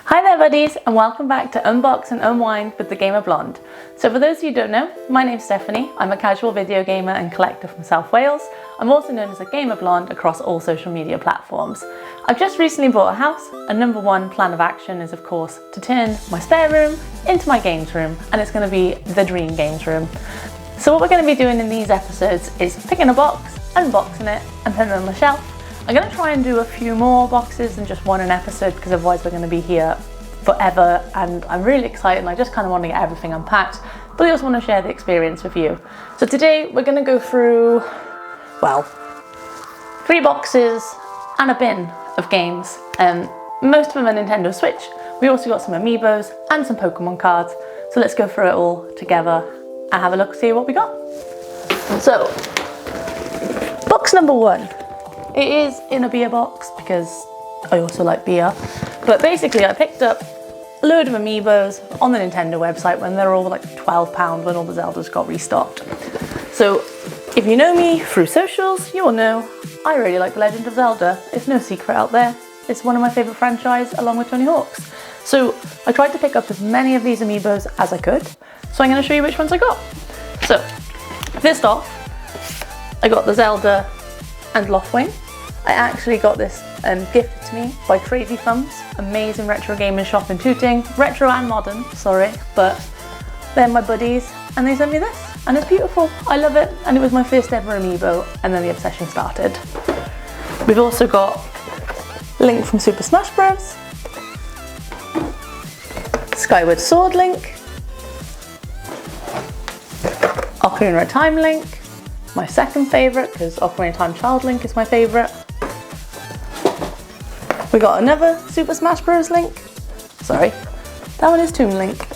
Hi there buddies, and welcome back to Unbox and Unwind with the Gamer Blonde. So for those of you who don't know, my name's Stephanie. I'm a casual video gamer and collector from South Wales. I'm also known as a Gamer Blonde across all social media platforms. I've just recently bought a house, and number one plan of action is of course to turn my spare room into my games room, and it's going to be the dream games room. So what we're going to be doing in these episodes is picking a box, unboxing it and putting it on the shelf. I'm going to try and do a few more boxes than just one an episode, because otherwise we're going to be here forever, and I'm really excited and I just kind of want to get everything unpacked, but I also want to share the experience with you. So today we're going to go through, well, 3 boxes and a bin of games. Most of them are Nintendo Switch. We also got some Amiibos and some Pokémon cards. So let's go through it all together and have a look, see what we got. So, box number 1. It is in a beer box because I also like beer. But basically I picked up a load of Amiibos on the Nintendo website when they're all like £12 when all the Zeldas got restocked. So if you know me through socials, you will know I really like The Legend of Zelda. It's no secret out there. It's one of my favourite franchises along with Tony Hawk's. So I tried to pick up as many of these Amiibos as I could. So I'm going to show you which ones I got. So first off, I got the Zelda and Lothwing. I actually got this gifted to me by Crazy Thumbs, amazing retro gaming shop in Tooting, retro and modern, sorry, but they're my buddies and they sent me this and it's beautiful. I love it, and it was my first ever Amiibo, and then the obsession started. We've also got Link from Super Smash Bros, Skyward Sword Link, Ocarina of Time Link, my second favourite because Ocarina of Time Child Link is my favourite. We got another Super Smash Bros. Link. Sorry, that one is Toon Link.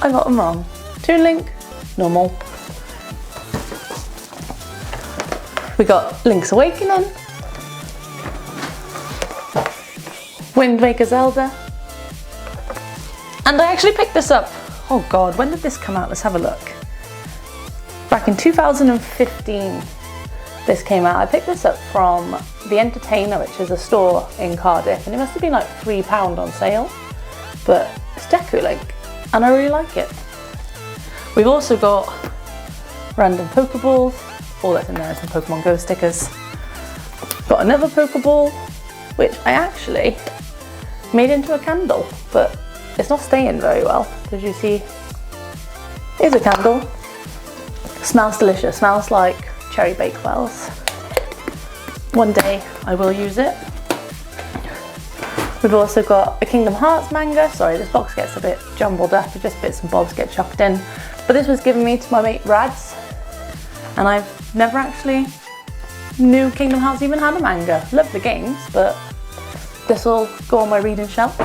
I got them wrong. Toon Link, normal. We got Link's Awakening, Wind Waker Zelda, and I actually picked this up. Oh god, when did this come out? Let's have a look. Back in 2015. This came out. I picked this up from The Entertainer, which is a store in Cardiff, and it must have been like £3 on sale, but it's Deku Link and I really like it. We've also got random Pokeballs. All that's in there is some Pokemon Go stickers. Got another Pokeball, which I actually made into a candle, but it's not staying very well. As you see, here's a candle. Smells delicious, smells like cherry bakewells. One day I will use it. We've also got a Kingdom Hearts manga. Sorry, this box gets a bit jumbled up, just bits and bobs get chucked in. But this was given me to my mate Rads, and I've never actually knew Kingdom Hearts even had a manga. Love the games, but this will go on my reading shelf.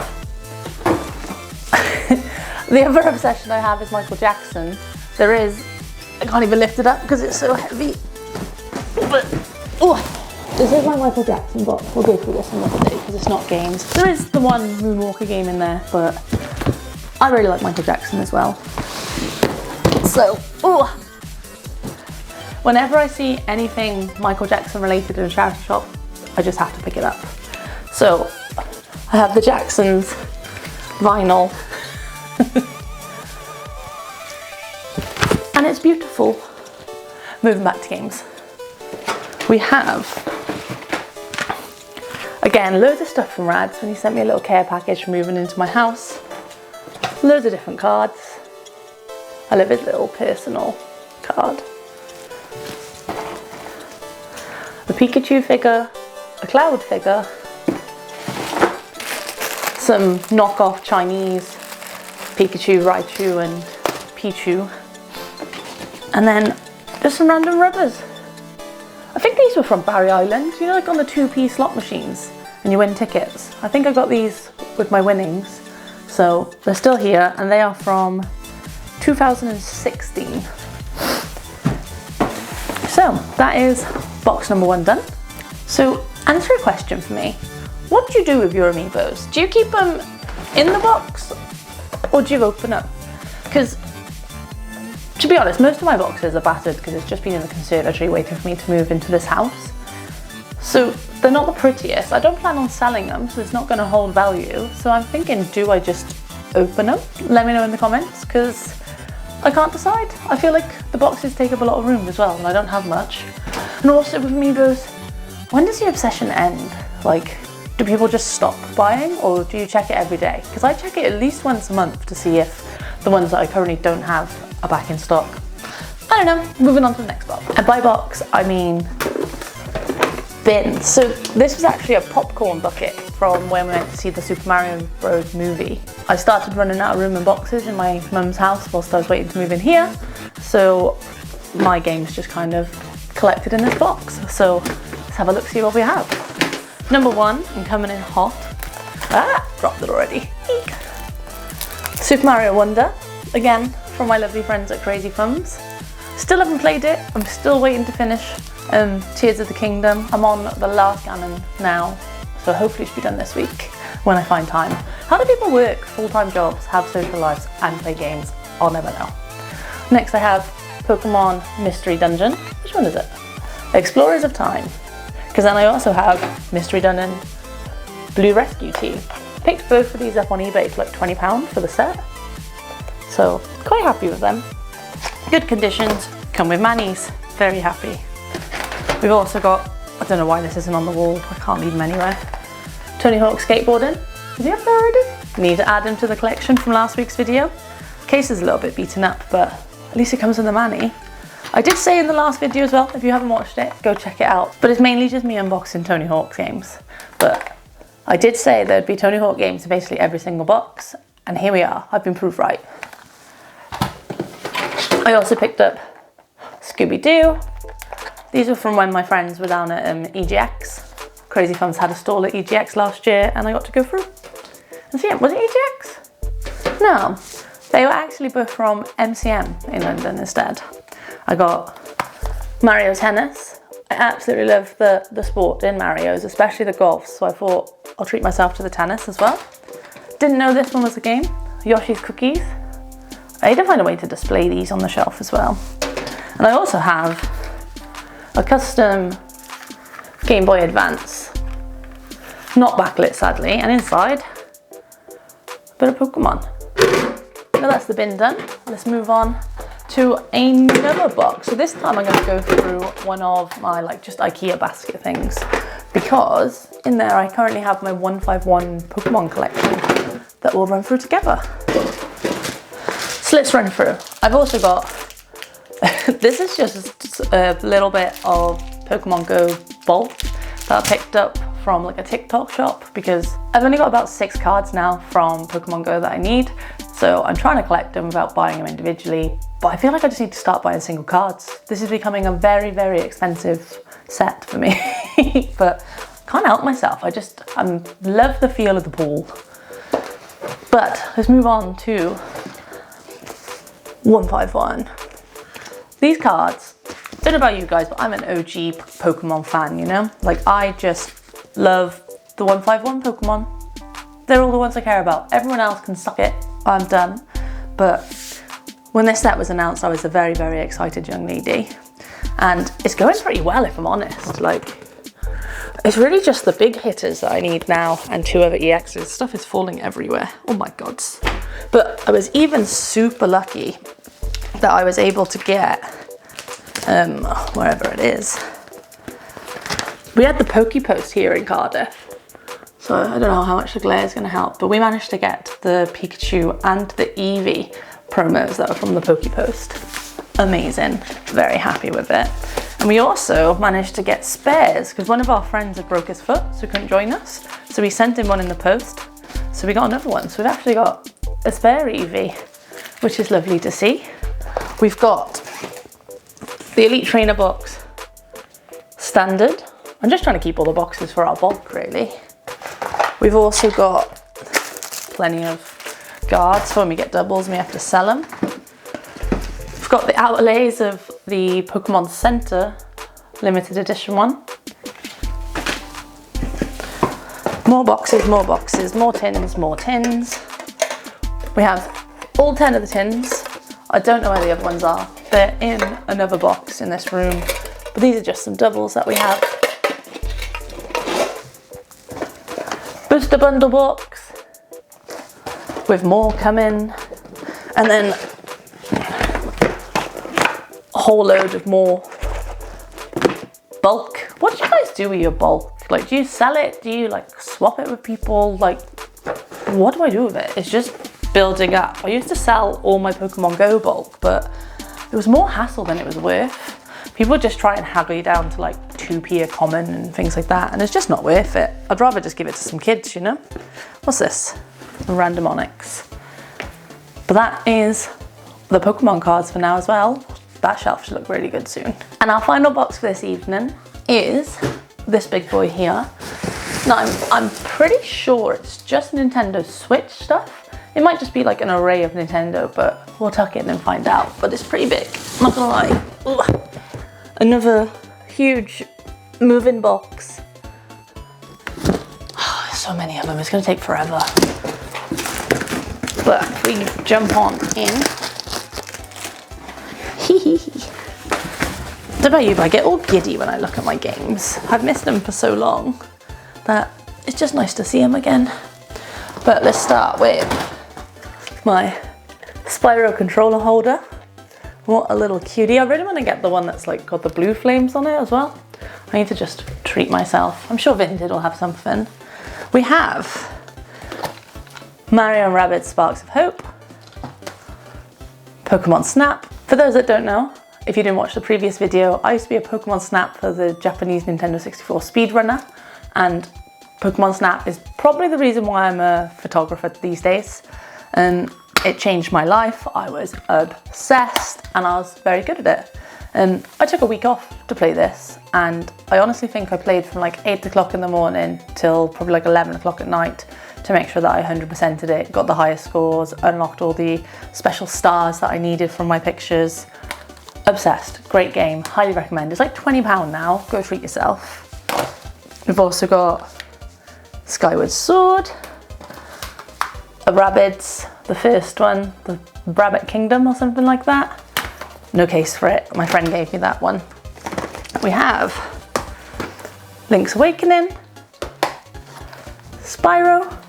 The other obsession I have is Michael Jackson. I can't even lift it up because it's so heavy. But this is my Michael Jackson box. We'll go through this another day because it's not games. There is the one Moonwalker game in there, but I really like Michael Jackson as well. So, whenever I see anything Michael Jackson related in a charity shop, I just have to pick it up. So, I have the Jacksons vinyl. And it's beautiful. Moving back to games. We have, again, loads of stuff from Rads when he sent me a little care package for moving into my house. Loads of different cards. I love his little personal card. A Pikachu figure, a Cloud figure, some knockoff Chinese Pikachu, Raichu and Pichu, and then just some random rubbers. I think these were from Barry Island, you know, like on the 2p slot machines and you win tickets. I think I got these with my winnings. So they're still here and they are from 2016. So that is box number 1 done. So answer a question for me. What do you do with your Amiibos? Do you keep them in the box or do you open up? Because to be honest, most of my boxes are battered because it's just been in the conservatory waiting for me to move into this house. So they're not the prettiest. I don't plan on selling them, so it's not going to hold value. So I'm thinking, do I just open them? Let me know in the comments, because I can't decide. I feel like the boxes take up a lot of room as well, and I don't have much. And also with Amiibos, when does your obsession end? Like, do people just stop buying, or do you check it every day? Because I check it at least once a month to see if the ones that I currently don't have are back in stock. I don't know, moving on to the next box. And by box, I mean bin. So this was actually a popcorn bucket from when we went to see the Super Mario Bros. Movie. I started running out of room and boxes in my mum's house whilst I was waiting to move in here. So my games just kind of collected in this box. So let's have a look, see what we have. Number one, and coming in hot. Ah, dropped it already. Eek. Super Mario Wonder, again, from my lovely friends at Crazy Thumbs. Still haven't played it, I'm still waiting to finish Tears of the Kingdom. I'm on the last ganon now, so hopefully it should be done this week when I find time. How do people work full-time jobs, have social lives, and play games? I'll never know. Next I have Pokémon Mystery Dungeon. Which one is it? Explorers of Time. Because then I also have Mystery Dungeon Blue Rescue Tea. Picked both of these up on eBay for like £20 for the set. So quite happy with them. Good conditions, come with manis, very happy. We've also got, I don't know why this isn't on the wall, I can't leave them anywhere. Tony Hawk skateboarding, is he up there already? Need to add him to the collection from last week's video. Case is a little bit beaten up, but at least it comes with the mani. I did say in the last video as well, if you haven't watched it, go check it out. But it's mainly just me unboxing Tony Hawk games. But I did say there'd be Tony Hawk games in basically every single box, and here we are, I've been proved right. I also picked up Scooby-Doo. These were from when my friends were down at EGX. Crazy Thumbs had a stall at EGX last year, and I got to go through and see it. Was it EGX? No, they were actually both from MCM in London instead. I got Mario Tennis. I absolutely love the sport in Mario's, especially the golf, so I thought I'll treat myself to the tennis as well. Didn't know this one was a game. Yoshi's Cookies. I need to find a way to display these on the shelf as well. And I also have a custom Game Boy Advance, not backlit sadly, and inside a bit of Pokemon. Now that's the bin done. Let's move on to another box. So this time I'm going to go through one of my just IKEA basket things, because in there I currently have my 151 Pokemon collection that we'll run through together. So let's run through. I've also got, this is just a little bit of Pokemon Go bulk that I picked up from like a TikTok shop, because I've only got about 6 cards now from Pokemon Go that I need. So I'm trying to collect them without buying them individually, but I feel like I just need to start buying single cards. This is becoming a very, very expensive set for me, but can't help myself. I love the feel of the pool. But let's move on to 151. These cards, don't know about you guys, but I'm an OG Pokemon fan, you know? Like, I just love the 151 Pokemon. They're all the ones I care about. Everyone else can suck it. I'm done. But when this set was announced, I was a very, very excited young lady. And it's going pretty well, if I'm honest. Like, it's really just the big hitters that I need now and 2 other EXs. Stuff is falling everywhere. Oh my god. But I was even super lucky that I was able to get, wherever it is. We had the Pokepost here in Cardiff. So I don't know how much the glare is going to help, but we managed to get the Pikachu and the Eevee promos that were from the Pokepost. Amazing. Very happy with it. And we also managed to get spares, because one of our friends had broke his foot, so he couldn't join us. So we sent him one in the post. So we got another one. So we've actually got a spare Eevee, which is lovely to see. We've got the Elite Trainer box standard. I'm just trying to keep all the boxes for our bulk, really. We've also got plenty of guards for when we get doubles and we have to sell them. We've got the outlays of the Pokemon Center limited edition one. More boxes, more tins, more tins. We have all 10 of the tins. I don't know where the other ones are. They're in another box in this room, but these are just some doubles that we have. booster bundle box with more coming, and then a whole load of more bulk. What do you guys do with your bulk? Like, do you sell it? Do you like swap it with people? Like, what do I do with it? It's just building up. I used to sell all my Pokemon Go bulk, but it was more hassle than it was worth. People just try and haggle you down to like 2p a common and things like that, and it's just not worth it. I'd rather just give it to some kids, you know? What's this? Random Onyx. But that is the Pokemon cards for now as well. That shelf should look really good soon. And our final box for this evening is this big boy here. Now I'm pretty sure it's just Nintendo Switch stuff. It might just be like an array of Nintendo, but we'll tuck it in and find out. But it's pretty big, I'm not gonna lie. Ugh. Another huge moving box. Oh, there's so many of them, it's gonna take forever. But if we jump on in. I don't know about you, but I get all giddy when I look at my games. I've missed them for so long that it's just nice to see them again. But let's start with my Spyro controller holder. What a little cutie. I really want to get the one that's like got the blue flames on it as well. I need to just treat myself. I'm sure Vinted will have something. We have Mario and Rabbids Sparks of Hope, Pokemon Snap. For those that don't know, if you didn't watch the previous video, I used to be a Pokemon Snap for the Japanese Nintendo 64 speedrunner, and Pokemon Snap is probably the reason why I'm a photographer these days. And it changed my life. I was obsessed and I was very good at it. And I took a week off to play this, and I honestly think I played from like 8 o'clock in the morning till probably like 11 o'clock at night to make sure that I 100%ed it, got the highest scores, unlocked all the special stars that I needed from my pictures. Obsessed, great game, highly recommend. It's like £20 now, go treat yourself. We've also got Skyward Sword, a Rabbids, the first one, the Rabbit Kingdom or something like that. No case for it, my friend gave me that one. We have Link's Awakening, Spyro,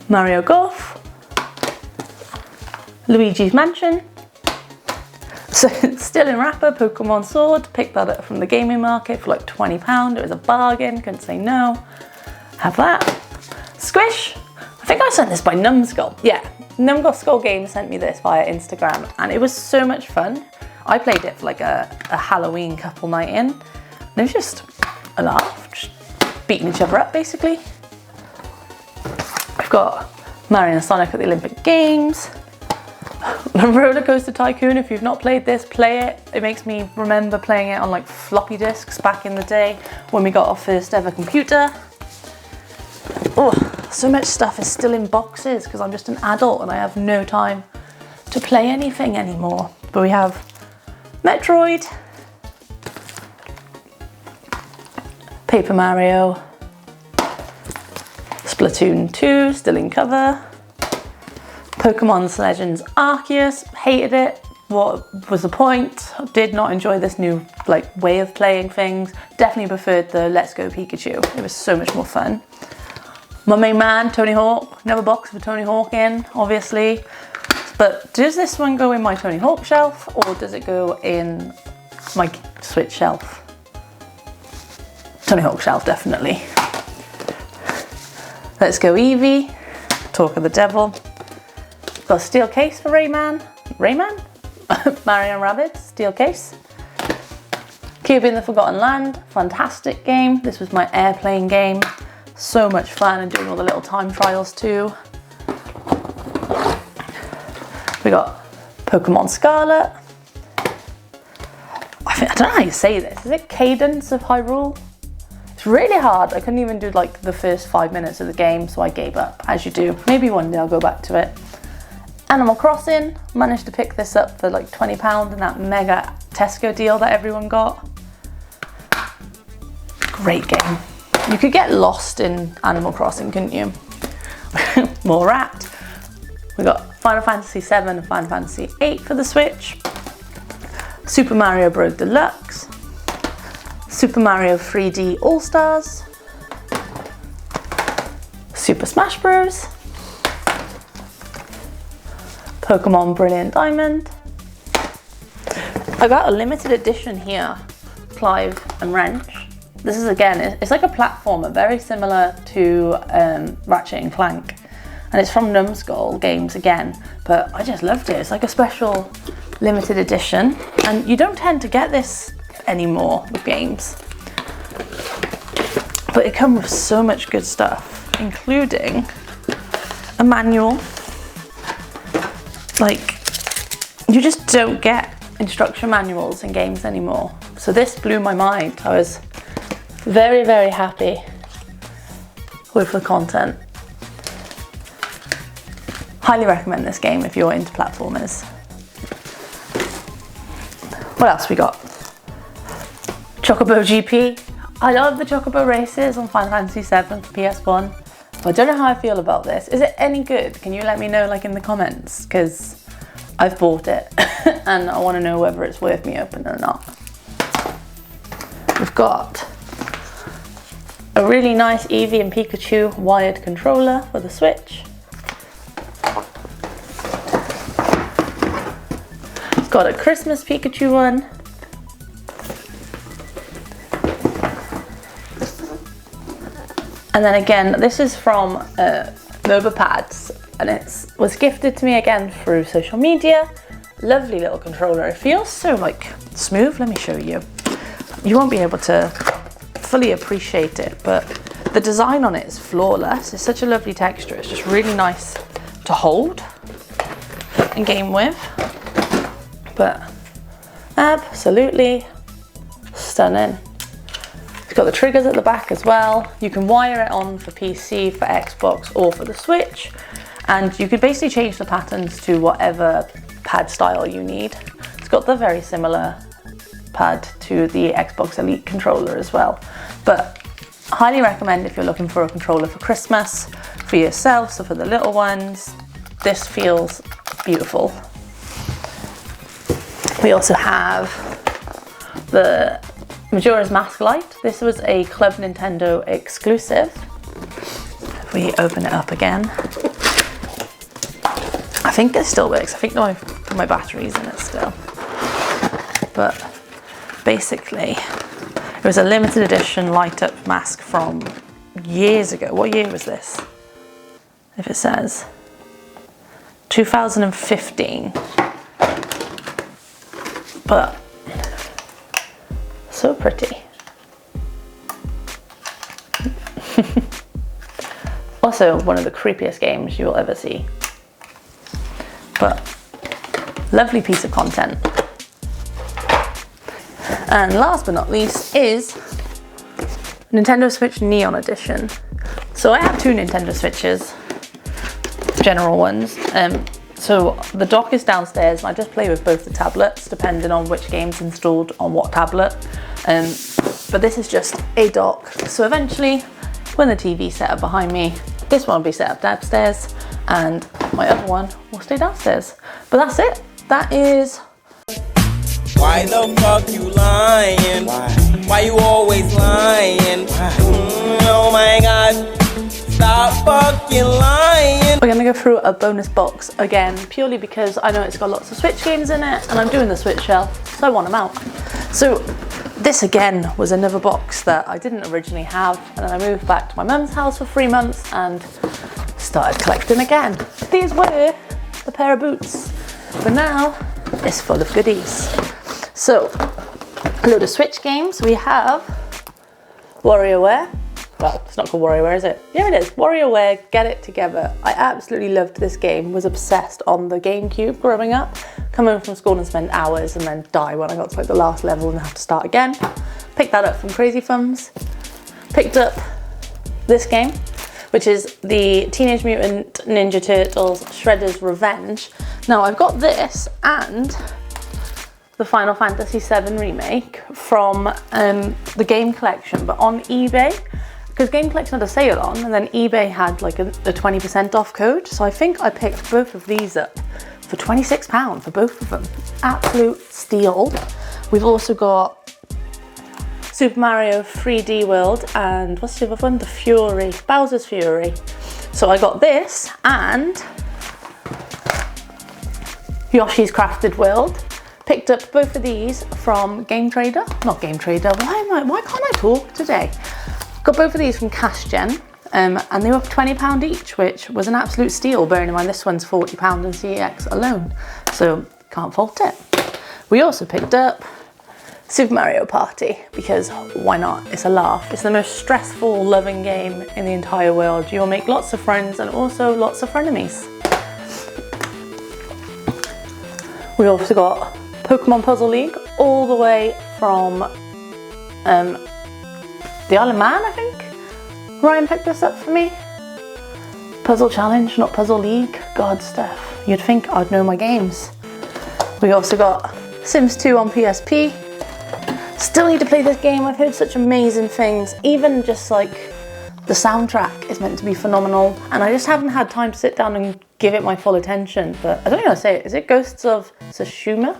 Mario Golf, Luigi's Mansion. So still in wrapper, Pokemon Sword, picked that up from the gaming market for like £20. It was a bargain, couldn't say no. Have that. Squish. I think I sent this by Numskull. Yeah, Numskull Games sent me this via Instagram, and it was so much fun. I played it for like a Halloween couple night in, and it was just a laugh, just beating each other up basically. We've got Mario and Sonic at the Olympic Games. Roller Coaster Tycoon, if you've not played this, play it. It makes me remember playing it on like floppy disks back in the day when we got our first ever computer. Oh, so much stuff is still in boxes because I'm just an adult and I have no time to play anything anymore. But we have Metroid, Paper Mario, Splatoon 2, still in cover, Pokémon Legends Arceus, hated it. What was the point? Did not enjoy this new like way of playing things. Definitely preferred the Let's Go Pikachu. It was so much more fun. My main man, Tony Hawk. Another box for Tony Hawk in, obviously. But does this one go in my Tony Hawk shelf or does it go in my Switch shelf? Tony Hawk shelf, definitely. Let's Go Eevee, Talk of the Devil. Got a steel case for Rayman. Mario and Rabbids, steel case. Kirby in the Forgotten Land, fantastic game. This was my airplane game. So much fun, and doing all the little time trials too. We got Pokemon Scarlet. I don't know how you say this. Is it Cadence of Hyrule? It's really hard. I couldn't even do like the first 5 minutes of the game, so I gave up, as you do. Maybe one day I'll go back to it. Animal Crossing, managed to pick this up for like £20 in that mega Tesco deal that everyone got. Great game. You could get lost in Animal Crossing, couldn't you? More rat. We got Final Fantasy VII and Final Fantasy VIII for the Switch. Super Mario Bros. Deluxe. Super Mario 3D All-Stars. Super Smash Bros, Pokémon Brilliant Diamond. I got a limited edition here, Clive and Wrench. This is, again, it's like a platformer, very similar to Ratchet and Clank. And it's from Numbskull Games again, but I just loved it. It's like a special limited edition. And you don't tend to get this anymore with games. But it comes with so much good stuff, including a manual. Like, you just don't get instruction manuals in games anymore. So this blew my mind. I was very, very happy with the content. Highly recommend this game if you're into platformers. What else we got? Chocobo GP. I love the Chocobo races on Final Fantasy VII for PS1. But I don't know how I feel about this. Is it any good? Can you let me know, like, in the comments? Because I've bought it and I want to know whether it's worth me opening or not. We've got a really nice Eevee and Pikachu wired controller for the Switch. Got a Christmas Pikachu one. And then again, this is from Mobapads, and it was gifted to me again through social media. Lovely little controller. It feels so like smooth. Let me show you. You won't be able to fully appreciate it, but the design on it is flawless. It's such a lovely texture. It's just really nice to hold and game with. But absolutely stunning. It's got the triggers at the back as well. You can wire it on for PC, for Xbox, or for the Switch. And you could basically change the patterns to whatever pad style you need. It's got the very similar pad to the Xbox Elite controller as well. But highly recommend if you're looking for a controller for Christmas, for yourself, so for the little ones. This feels beautiful. We also have the Majora's Mask Lite. This was a Club Nintendo exclusive. If we open it up again, I think it still works. I think my battery's in it still. But basically, it was a limited edition light up mask from years ago. What year was this? If it says 2015. But so pretty. Also, one of the creepiest games you will ever see. But lovely piece of content. And last but not least is Nintendo Switch Neon Edition. So I have two Nintendo Switches, general ones. So the dock is downstairs and I just play with both the tablets depending on which game's installed on what tablet. But this is just a dock. So eventually, when the TV's set up behind me, this one will be set up downstairs and my other one will stay downstairs. But that's it. That is... Why the fuck you lying? Why you always lying? Oh my god. Stop fucking lying. We're gonna go through a bonus box again, purely because I know it's got lots of Switch games in it and I'm doing the Switch shelf, so I want them out. So this again was another box that I didn't originally have, and then I moved back to my mum's house for 3 months and started collecting again. These were the pair of boots, but now it's full of goodies. So a load of Switch games. We have WarioWare. Well, it's not called WarioWare, is it? Yeah, it is. WarioWare, Get It Together. I absolutely loved this game, was obsessed on the GameCube growing up. Come home from school and spend hours and then die when I got to like the last level and have to start again. Picked that up from Crazy Thumbs. Picked up this game, which is the Teenage Mutant Ninja Turtles Shredder's Revenge. Now I've got this and the Final Fantasy VII remake from the game collection, but on eBay. Because Game Collection had a sale on, and then eBay had like a 20% off code. So I think I picked both of these up for £26 for both of them. Absolute steal. We've also got Super Mario 3D World and what's the other one? The Fury, Bowser's Fury. So I got this and Yoshi's Crafted World. Picked up both of these from Game Trader. Not Game Trader, why can't I talk today? Got both of these from Cash Gen. And they were £20 each, which was an absolute steal, bearing in mind this one's £40 in CEX alone. So can't fault it. We also picked up Super Mario Party, because why not? It's a laugh. It's the most stressful, loving game in the entire world. You'll make lots of friends and also lots of frenemies. We also got Pokemon Puzzle League, all the way from the Isle of Man, I think. Ryan picked this up for me. Puzzle Challenge, not Puzzle League. God, Steph, you'd think I'd know my games. We also got Sims 2 on PSP. Still need to play this game. I've heard such amazing things. Even just like the soundtrack is meant to be phenomenal, and I just haven't had time to sit down and give it my full attention. But I don't know how to say it. Is it Ghosts of Tsushima?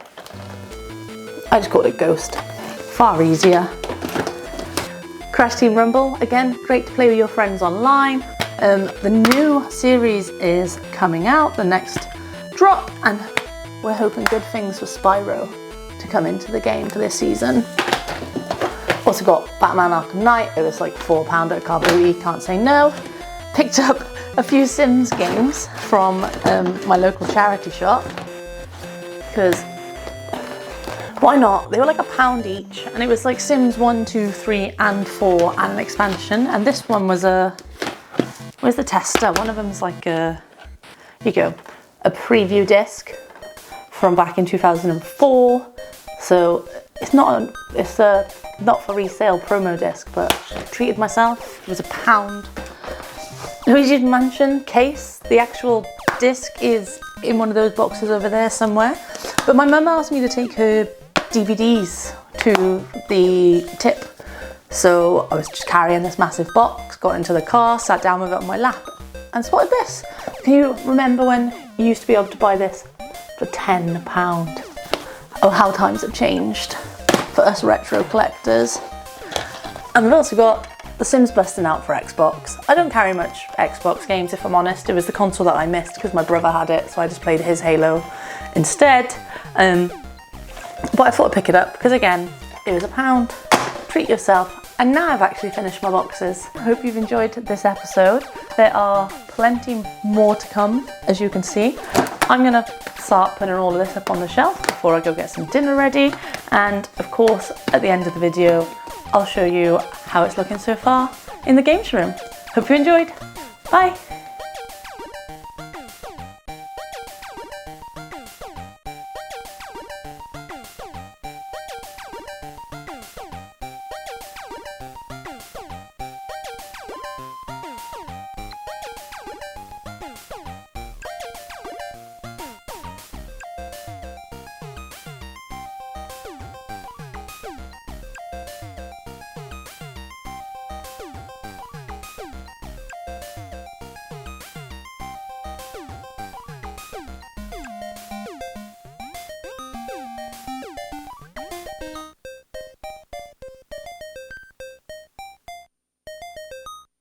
I just called it Ghost. Far easier. Crash Team Rumble, again, great to play with your friends online. The new series is coming out, the next drop, and we're hoping good things for Spyro to come into the game for this season. Also got Batman Arkham Knight. It was like £4 at Car Booty, can't say no. Picked up a few Sims games from my local charity shop, because why not? They were like £1 each, and it was like Sims 1, 2, 3 and 4 and an expansion. And this one was where's the tester? One of them's like here you go, a preview disc from back in 2004. So it's not a not for resale promo disc, but I treated myself. It was £1. Luigi's Mansion case, the actual disc is in one of those boxes over there somewhere. But my mum asked me to take her DVDs to the tip. So I was just carrying this massive box, got into the car, sat down with it on my lap and spotted this. Can you remember when you used to be able to buy this for £10? Oh, how times have changed for us retro collectors. And we've also got The Sims busting out for Xbox. I don't carry much Xbox games, if I'm honest. It was the console that I missed because my brother had it, so I just played his Halo instead. But I thought I'd pick it up because, again, it was £1. Treat yourself. And now I've actually finished my boxes. I hope you've enjoyed this episode. There are plenty more to come, as you can see. I'm gonna start putting all of this up on the shelf before I go get some dinner ready. And of course, at the end of the video, I'll show you how it's looking so far in the games room. Hope you enjoyed. Bye.